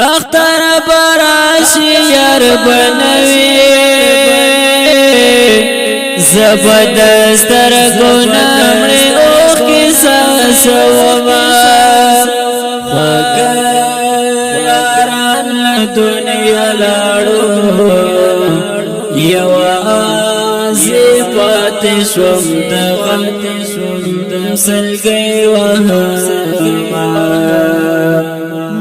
اختر براشی یار بنوی زبردستر گنامری اوخ کی ساس وما خوکا یاران دنیا لاړو یوازې پاتې شوم د غم سلګۍ وهما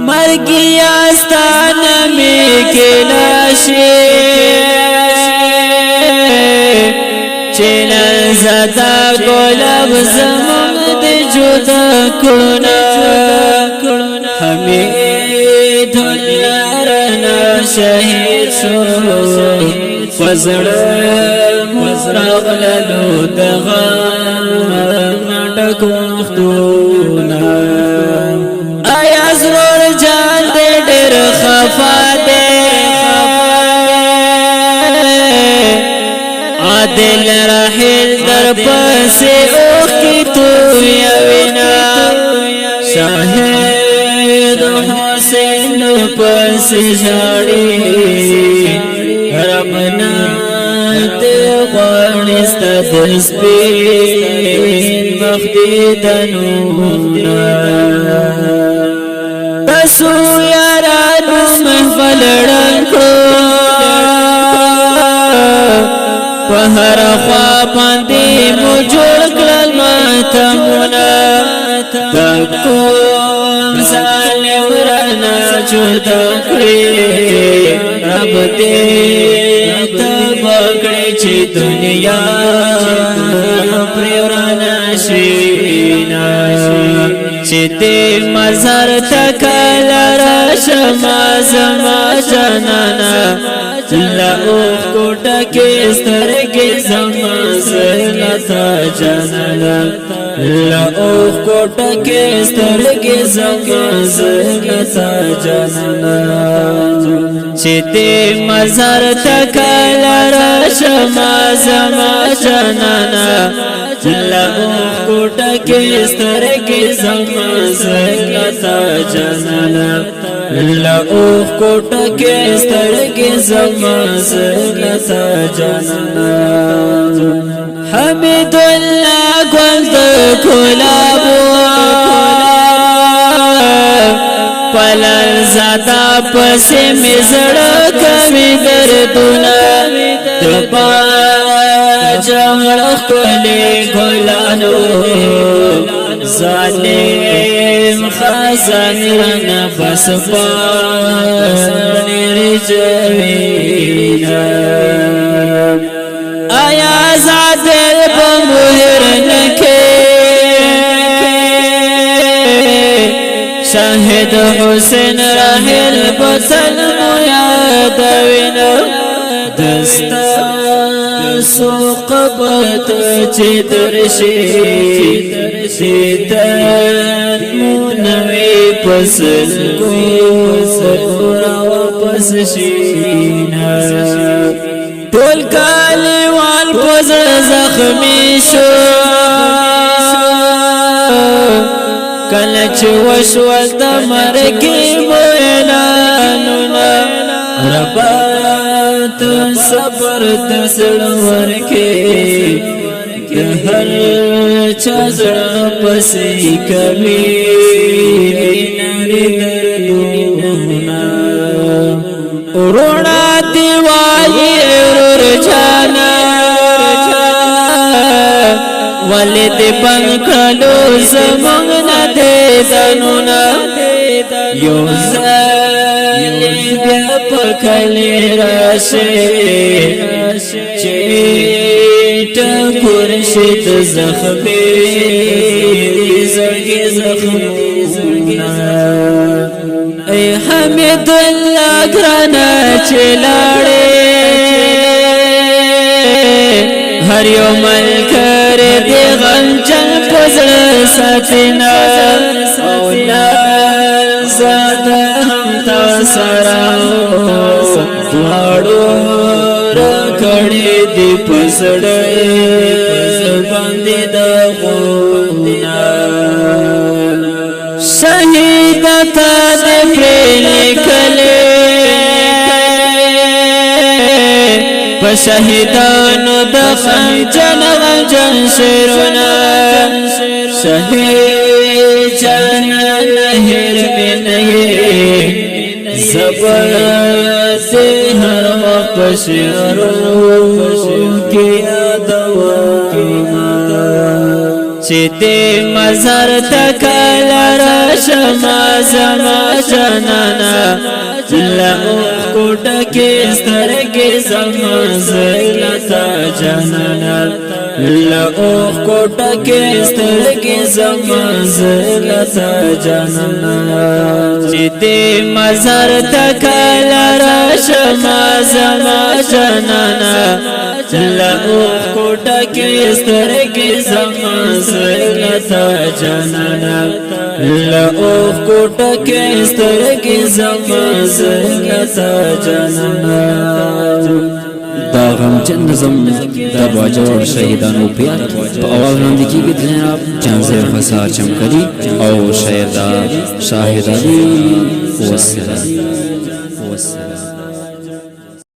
مرګي آستانه مې کلاشي چې نن زدا ګلاب زمون د جدا کړنا حمید لرنا شهید شو فزړه مزرغلو دغه نټکو مختونه آیا زرور جان دې ډېر خفا دې عادل رحل در پسې اوخ کی تو یوینا شاهد حسین پسې جاړي ربنا ته غواړي ست سپین مخدي دنونا تاسو یارانو محفل ړنګو په هر خوا باندې مو جوړ کړل ماتمونه د کوم ظالم رانه جدا کړې رب دې تبا کړې چې دنیا پرې ورانه شي چې دې مزار تکل راشم زما جانانا لا اوخ کوټه کې سترګې زما زلتا جانانا لا اوخ کوټه کې سترګې زما زلتا جانانا چې دې مزار تکل راشم زما جانانا لا اوخ کوټه کې سترګې زما زلتا جانانا لا اوخ کوټه کې سترګې زما زلتا جانانا حمید الله ګل د ګلابو پلن زادا پسې مزړه کوي دردونه د جمل کلی گلانو ظالم خزان نفس پانی رجوینا آیا زادر بمهر نکے شاہد حسین رحل بطل میادوینا دستا سو قبط چه درشی سیدن منوی پسل کو را واپس شینا ټول کالی وال پز زخمی شو کلچ وشول د مرګي مویلانونا ربا صبر تسړ ورکه که هر چا زړه پسې کوي نری دردونه ورونا دی وایي ورور جانا ولید پنکلو زمونږ نه دې دنونه یو بیا پکلی راشه چیتا کرشت زخمی زرگی زخمونا ای حمید اللہ گرانا چلاڑے هر یو ملکر دی غم جنگ پزر ساتینا اولا زاده هم تا سراو دوارو رکڑی دی پسڑی باندی دا غونا شہیدتا دی پریلی کل شهیدانو د خنجر غمجن شعرونه شهید جانان هر مینه زبر سے ہر وقت شعروں کی یادوما چی دی مزار تکال راشما زما جانانا لأوخ کوٹا کستر کی زما زلتا جانانا لأوخ کوٹا کستر کی زما زلتا جانانا چی دی مزار تکال راشما زما جانانا لأوخ کوٹا کستر کی زما زلتا جانانا لأوخ کوٹا کستر کی زما زلتا جانانا دا غمجن نظم دا باجوړ شهیدانو پیار په اواز باندې کېږي د جناب جانزیر فسار چمکري او شاعر دا شاهد علي والسلام